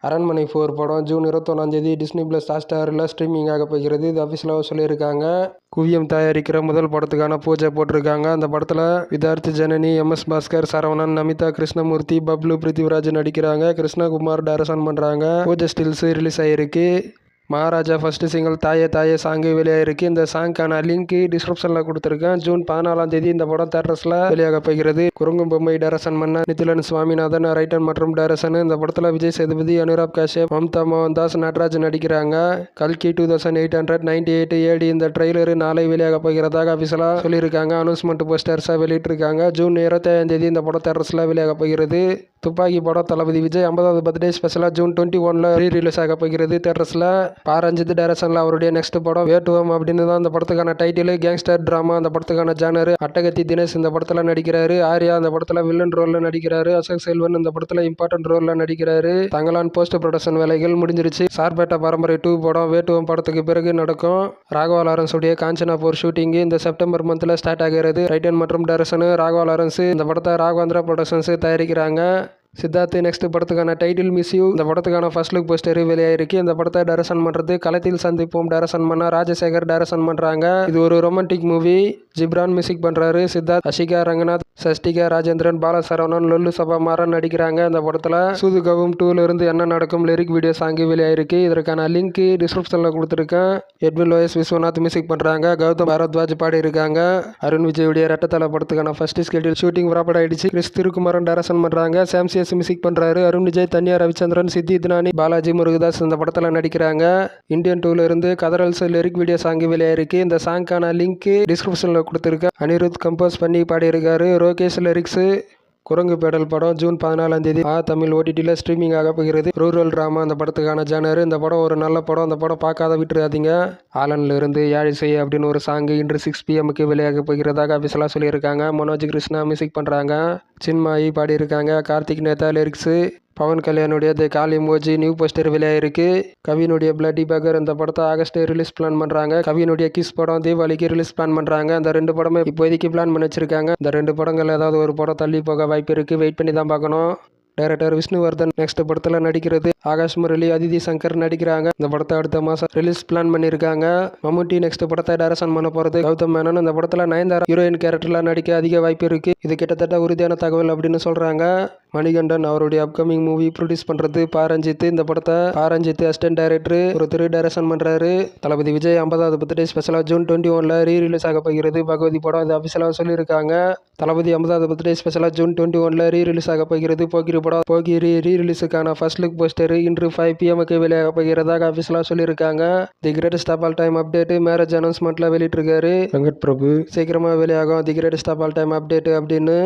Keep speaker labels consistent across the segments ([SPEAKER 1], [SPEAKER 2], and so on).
[SPEAKER 1] அரண்மனை 4 படம் June 21 Disney plus ஹாட்ஸ்டாரில் streaming ஆக போகிறது. இது அஃபிஷியலாக சொல்லியிருக்காங்க. குவியம் தயாரிக்கிற முதல் படத்துக்கான பூஜை போட்டிருக்காங்க. அந்த படத்தில் விதார்த் ஜனனி, MS பாஸ்கர், சரவணன், நமிதா கிருஷ்ணமூர்த்தி, பப்ளு, பிருத்திவிராஜ் நடிக்கிறாங்க. கிருஷ்ணகுமார் டைரக்ஷன் பண்ணுறாங்க. பூஜை ஸ்டில்ஸ் ரிலீஸ் ஆகிருக்கு. மகாராஜா ஃபர்ஸ்ட் சிங்கிள் தாயே தாயே சாங்கு வெளியாகிருக்கு. இந்த சாங்க்கான லிங்க் டிஸ்கிரிப்ஷனில் கொடுத்துருக்கேன். ஜூன் 14 இந்த படம் தேட்டர்ஸில் வெளியாக போகிறது. குரங்கும் பொம்மை டைரக்ஷன் பண்ண நிதிலன் சுவாமிநாதன் ரைட்டர் மற்றும் டைரக்ஷன். இந்த படத்தில் விஜய் சேதுபதி, அனுராப் காஷ்யப், மம்தா மோகன்தாஸ், நட்ராஜ் நடிக்கிறாங்க. கல்கி 2898 AD இந்த ட்ரெய்லரு நாளை வெளியாக போகிறதாக அபிஷியலாக சொல்லியிருக்காங்க. அனௌன்ஸ்மெண்ட் போஸ்டர்ஸாக வெளியிட்டிருக்காங்க. ஜூன் 25 இந்த படம் தேட்டர்ஸில் வெளியாக போகிறது. துப்பாக்கி படம் தளபதி விஜய் 50வது பர்த்டே ஸ்பெஷலாக ஜூன் 21 ரீரிலீஸ் ஆக போகிறது தேட்டர்ஸில். பாரஞ்சித் டைரக்ஷனில் அவருடைய நெக்ஸ்ட் படம் வேட்டுவம் அப்படின்னு தான் இந்த படத்துக்கான டைட்டில். கேங்ஸ்டர் டிராமா அந்த படத்துக்கான ஜானர். அட்டகத்தி தினேஷ் இந்த படத்தில் நடிக்கிறாரு. ஆர்யா அந்த படத்தில் வில்லன் ரோலில் நடிக்கிறாரு. அசோக் செல்வன் இந்த படத்தில் இம்பார்ட்டன்ட் ரோலில் நடிக்கிறாரு. தங்கலான் போஸ்ட் ப்ரொடக்ஷன் வேலைகள் முடிஞ்சிருச்சு. சார்பேட்டா பரம்பரை 2 படம் வேட்டுவம் படத்துக்கு பிறகு நடக்கும். ராகவா லாரன்ஸ் உடைய காஞ்சனா 4 ஷூட்டிங் இந்த செப்டம்பர் மந்த்ல ஸ்டார்ட் ஆகிறது. ரைட்டன் மற்றும் டைரக்ஷன் ராகவா லாரன்ஸ். இந்த படத்தை ராகவேந்திரா ப்ரொடக்ஷன்ஸ் தயாரிக்கிறாங்க. சித்தார்த் நெக்ஸ்ட் படத்துக்கான டைட்டில் மிஸ் யூ இந்த படத்துக்கான ஃபர்ஸ்ட் லுக் போஸ்டர் வெளியாயிருக்கு. இந்த படத்தை டைரக்ஷன் பண்ணுறது களத்தில் சந்திப்போம் டைரக்ஷன் பண்ண ராஜசேகர் டைரக்ஷன் பண்ணுறாங்க. இது ஒரு ரொமான்டிக் மூவி. ஜிப்ரான் மியூசிக் பண்ணுறாரு. சித்தார்த், அஷிகா ரங்கநாத், சஷ்டிகா ராஜேந்திரன், பாலசரவணன், லொல்லு சபா மாறன் நடிக்கிறாங்க. இந்த படத்தில் சூதுகவும் 2 இருந்து என்ன நடக்கும் லிரிக் வீடியோ சாங்கு வெளியாயிருக்கு. இதற்கான லிங்க் டிஸ்கிரிப்ஷனில் கொடுத்துருக்கேன். எட்வின் லோயஸ் விஸ்வநாத் மியூசிக் பண்ணுறாங்க. கௌதம் பாரத்வாஜ் பாடி இருக்காங்க. அருண் விஜயுடைய ரெட்டத்தலை படத்துக்கான ஃபர்ஸ்ட் ஸ்கெடியூல் ஷூட்டிங் ப்ராப்பர்ட் ஆயிடுச்சு. கிறிஸ் திருக்குமரன் டைரக்ஷன் பண்ணுறாங்க. சாம்சியஸ் மியூசிக் பண்றாரு. அருண் விஜய், தன்யா ரவிச்சந்திரன், சித்தி தினானி, பாலாஜி முருகதாஸ் இந்த படத்தில் நடிக்கிறாங்க. இந்தியன் 2 இருந்து கதரல்ஸ் லிரிக் வீடியோ சாங் வெளியாயிருக்கு. இந்த சாங்க்கான லிங்க் டிஸ்கிரிப்ஷனில் கொடுத்துருக்கேன். அனிருத் கம்போஸ் பண்ணி பாடியிருக்காரு. ரோகேஷ் லிரிக்ஸ். குரங்கு பேடல் படம் ஜூன் 14 தமிழ் OTTல ஸ்ட்ரீமிங் ஆக போகிறது. ரூரல் டிராமா அந்த படத்துக்கான ஜானர். இந்த படம் ஒரு நல்ல படம். அந்த படம் பார்க்காத விட்டுறாதீங்க. ஆலன்ல இருந்து யாழிசை அப்படின்னு ஒரு சாங் இன்று 6 PM வெளியாக போகிறதாக அபிஷியலாக சொல்லியிருக்காங்க. மனோஜ் கிருஷ்ணா மியூசிக் பண்ணுறாங்க. சின்மாயி பாடியிருக்காங்க. கார்த்திக் நேதா லிரிக்ஸ். பவன் கல்யாணுடைய தி கால் இமோஜி நியூ போஸ்டர் வெளியாயிருக்கு. கவினுடைய பிளட்டி பகர் இந்த படத்தை ஆகஸ்ட் ரிலீஸ் பிளான் பண்ணுறாங்க. கவினுடைய கிஸ் படம் தீபாவளிக்கு ரிலீஸ் பிளான் பண்ணுறாங்க. அந்த 2 படமே இப்போதைக்கு பிளான் பண்ணி வச்சிருக்காங்க. இந்த 2 படங்கள் ஏதாவது ஒரு படம் தள்ளி போக வாய்ப்பு இருக்குது. வெயிட் பண்ணி தான் பார்க்கணும். டைரக்டர் விஷ்ணுவர்தன் நெக்ஸ்ட் படத்தில் நடிக்கிறது. ஆகாஷ் முரளி, அதிதி சங்கர் நடிக்கிறாங்க. இந்த படத்தை அடுத்த மாதம் ரிலீஸ் பிளான் பண்ணியிருக்காங்க. மம்முட்டி நெக்ஸ்ட் படத்தை டைரக்ஷன் பண்ண போகிறது. கௌதம் மேனன் இந்த படத்தில் நயன்தாரா ஹீரோயின் கேரக்டரில் நடிக்க அதிக வாய்ப்பு இருக்குது. இது கிட்டத்தட்ட உறுதியான தகவல் அப்படின்னு சொல்கிறாங்க. மணிகண்டன் அவருடைய அப்கமிங் மூவி ப்ரொடியூஸ் பண்ணுறது பாரஞ்சித். இந்த படத்தை பாரஞ்சித் அசிஸ்டன்ட் டைரக்டர் ஒருத்தர் டைரக்ஷன் பண்ணுறாரு. தளபதி விஜய் 50வது பர்த்டே ஸ்பெஷலாக ஜூன் 21 ரீரிலீஸ் ஆக போகிறது. பகவதி படம் இது அஃபிஷியலாக சொல்லியிருக்காங்க. தளபதி 50வது பர்த்டே ஸ்பெஷலாக ஜூன் 21 ரீரிலீஸ் ஆக போகிறது. போகிரி படம் போகிரி ரீரிலீஸுக்கான ஃபர்ஸ்ட் லுக் போஸ்டர் இன்று 5 PM வெளியாக போகிறதாக அஃபிஷியலாக சொல்லியிருக்காங்க. The greatest of all time update marriage அனௌன்ஸ்மெண்ட்ல வெளியிட்டிருக்காரு வெங்கட் பிரபு. சீக்கிரமாக வெளியாகும் the greatest of all time update அப்படின்னு.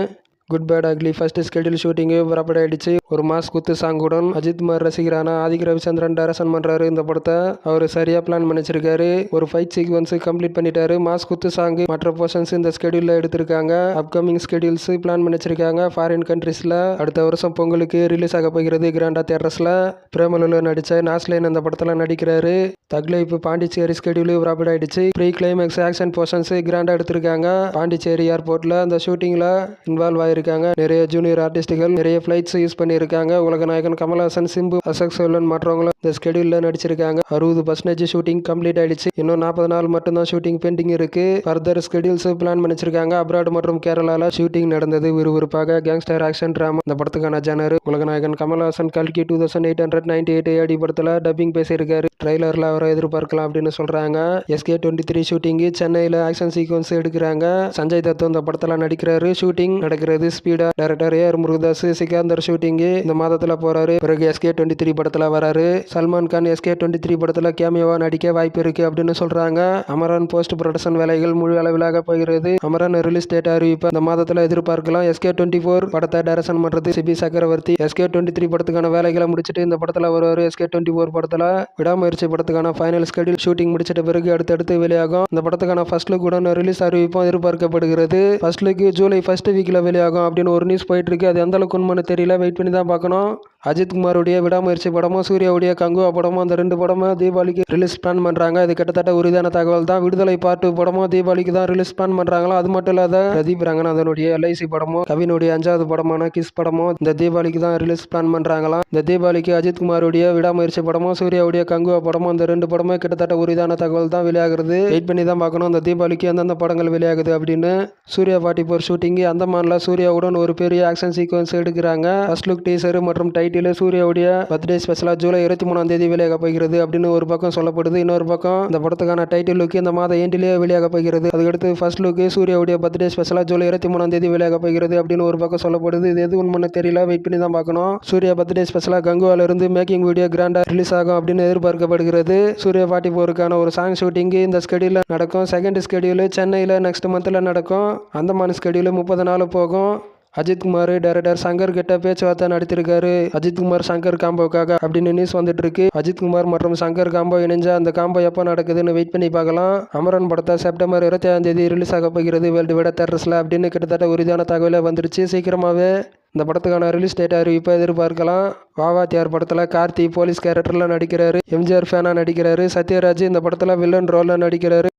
[SPEAKER 1] Good bad ugly first schedule shooting புறப்பட ஆயிடுச்சு. ஒரு மாஸ் குத்து சாங்குடன் அஜித் குமார் ரசிகரான ஆதிக் ரவிச்சந்திரன் டைரக்ஷன் பண்ணுறாரு. இந்த படத்தை அவர் சரியாக பிளான் பண்ணி வச்சிருக்காரு. ஒரு ஃபைட் சீக்வன்ஸ் கம்ப்ளீட் பண்ணிட்டாரு. மாஸ் குத்து சாங்கு மற்ற போர்ஷன்ஸ் இந்த ஸ்கெடியூலில் எடுத்திருக்காங்க. அப்கமிங் ஸ்கெடியூல்ஸ் பிளான் பண்ணி வச்சிருக்காங்க. ஃபாரின் கண்ட்ரீஸில் அடுத்த வருஷம் பொங்கலுக்கு ரிலீஸ் ஆக போகிறது. கிராண்டா தியேட்டர்ஸில் பிரேமலுல நடித்த நாஸ்லைன் அந்த படத்தில் நடிக்கிறாரு. தக்லைஃப் பாண்டிச்சேரி ஸ்கெடியூல் புறப்பட ஆயிடுச்சு. ப்ரீ கிளைமேக்ஸ் ஆக்ஷன் போர்ஷன்ஸ் கிராண்டா எடுத்திருக்காங்க. பாண்டிச்சேரி ஏர்போர்ட்டில் அந்த ஷூட்டிங்கில் இன்வால்வ் ஆயிருக்கு. நிறைய ஜூனியர் ஆர்டிஸ்டுகள் நிறைய ஃபிளைட்ஸ் யூஸ் பண்ணியிருக்காங்க. உலகநாயகன் கமல்ஹாசன், சிம்பு, அசோக் செல்வன் மற்றவங்களும் இந்த ஸ்கெடியூல்ல நடிச்சிருக்காங்க. 60% ஷூட்டிங் கம்ப்ளீட் ஆயிடுச்சு. இன்னும் 40 நாள் மட்டும்தான் ஷூட்டிங் பெண்டிங் இருக்கு. ஃபர்தர் ஸ்கெடியூல்ஸ் பிளான் பண்ணிச்சிருக்காங்க. அப்ராட் மற்றும் கேரளால ஷூட்டிங் நடந்தது விறுவிறுப்பாக. கேங்ஸ்டர் ஆக்ஷன் டிராமா இந்த படத்துக்கான ஜானர். உலகநாயகன் கமல்ஹாசன் கல்கி 2898 AD படத்துல டப்பிங் பேசியிருக்காரு. ட்ரெய்லர்ல அவரை எதிர்பார்க்கலாம் அப்படின்னு சொல்றாங்க. SK23 ஷூட்டிங் சென்னையில ஆக்ஷன் சீக்வன்ஸ் எடுக்கிறாங்க. சஞ்சய் தத் இந்த படத்துல நடிக்கிறாரு. ஷூட்டிங் நடக்கிறது speedo. Director AR Murugadoss Sikandar shooting இந்த மாதத்துல போறாரு. பிறகு SK23 படத்துல வராரு. சல்மான் கான் SK23 படத்துல கேமியோவா நடிக்க வாய்ப்பு இருக்கு அப்படின்னு சொல்றாங்க. அமரன் போஸ்ட் ப்ரொடக்ஷன் வேலைகள் முழு அளவிலாக போகிறது. அமரன் ரிலீஸ் டேட் அறிவிப்பு இந்த மாதத்துல எதிர்பார்க்கலாம். SK24 படத்தை டைரக்ஷன் பண்றது சிபி சக்கரவர்த்தி. SK23 படத்துக்கான வேலைகளை முடிச்சுட்டு இந்த படத்துல வருவாரு. SK24 படத்துல விடாமுயற்சி படத்துக்கான ஃபைனல் ஸ்கெடியூல் ஷூட்டிங் முடிச்சிட்ட பிறகு அடுத்தடுத்து வெளியாகும். இந்த படத்துக்கான ஃபர்ஸ்ட் லுக் உடன் ரிலீஸ் அறிவிப்பும் எதிர்பார்க்கப்படுகிறது. ஃபர்ஸ்ட் லுக் ஜூலை 1st வீக்ல வெளியாகும் அப்படின்னு ஒரு நியூஸ் போயிட்டு இருக்கு. அது எந்த அளவுக்கு உண்மைன்னு தெரியல. வெயிட் பண்ணி தான் பார்க்கணும். அஜித்குமாருடைய விடாமுயற்சி படமும் சூர்யாவுடைய கங்குவா படமும் அந்த 2 படமும் தீபாவளிக்கு ரிலீஸ் பிளான் பண்ணுறாங்க. இது கிட்டத்தட்ட உறுதியான தகவல் தான். விடுதலை பார்ட் 2 படமும் தீபாவளிக்கு தான் ரிலீஸ் பிளான் பண்ணுறாங்களா. அது மட்டும் இல்லாத பிரதீப் ரங்கநாதனுடைய LIC படமும் கவினுடைய 5வது படமான கிஸ் படமும் இந்த தீபாவளிக்கு தான் ரிலீஸ் பிளான் பண்ணுறாங்களாம். இந்த தீபாவளிக்கு அஜித்குமாருடைய விடாமுயற்சி படமும் சூர்யாவுடைய கங்குவா படமும் இந்த 2 படமும் கிட்டத்தட்ட உறுதியான தகவல் தான் வெளியாகிறது. வெயிட் பண்ணி தான் பார்க்கணும் இந்த தீபாவளிக்கு எந்தெந்த படங்கள் வெளியாகுது அப்படின்னு. சூர்யா 44 ஷூட்டிங் அந்தமான்ல சூர்யாவுடன் ஒரு பெரிய ஆக்ஷன் சீக்வன்ஸ் எடுக்கிறாங்க. ஃபர்ஸ்ட் லுக் டீசர் மற்றும் டைட்டில் சூர்யாவுடைய பர்த்டே ஸ்பெஷலாக ஜூலை 23ஆம் தேதி வெளியாக போகிறது அப்படின்னு ஒரு பக்கம் சொல்லப்படுது. இன்னொரு பக்கம் இந்த படத்துக்கான டைட்டில் லுக் இந்த மாத எண்டிலேயே வெளியாக போகிறது. அதுக்கடுத்து ஃபர்ஸ்ட் லுக் சூர்யாவுடைய பர்த்டே ஸ்பெஷலாக ஜூலை 23ஆம் தேதி வெளியாக போகிறது அப்படின்னு ஒரு பக்கம் சொல்லப்படுது. இது எது உண்மைன்னு தெரியல, வெயிட் பண்ணி தான் பார்க்கணும். சூர்யா பர்த்டே ஸ்பெஷலாக கங்குவால இருந்து மேக்கிங் வீடியோ கிராண்டா ரிலீஸ் ஆகும் அப்படின்னு எதிர்பார்க்கப்படுகிறது. சூர்யா 44க்கான ஒரு சாங் ஷூட்டிங் இந்த ஸ்கெடியூலில் நடக்கும். செகண்ட் ஸ்கெடியூல் சென்னையில் நெக்ஸ்ட் மந்தில் நடக்கும். அந்தமான் ஸ்கெடியூல் 30 நாள் போகும். அஜித்குமார் டைரக்டர் சங்கர் கிட்ட பேச்சுவார்த்தை நடத்திருக்காரு. அஜித்குமார் சங்கர் காம்போக்காக அப்படின்னு நியூஸ் வந்துட்டு இருக்கு. அஜித்குமார் மற்றும் சங்கர் காம்போ இணைஞ்சா அந்த காம்போ எப்போ நடக்குதுன்னு வெயிட் பண்ணி பார்க்கலாம். அமரன் படத்தை செப்டம்பர் 25ஆம் தேதி ரிலீஸ் ஆக போகிறது வேர்ல்டு வைட் தியேட்டர்ஸ்ல அப்படின்னு கிட்டத்தட்ட உறுதியான தகவலே வந்துருச்சு. சீக்கிரமாகவே இந்த படத்துக்கான ரிலீஸ் டேட் அறிவிப்பை எதிர்பார்க்கலாம். வாவாத்தியார் படத்தில் கார்த்தி போலீஸ் கேரக்டரில் நடிக்கிறாரு. எம்ஜிஆர் ஃபேனாக நடிக்கிறாரு. சத்யராஜ் இந்த படத்தில் வில்லன் ரோலில் நடிக்கிறாரு.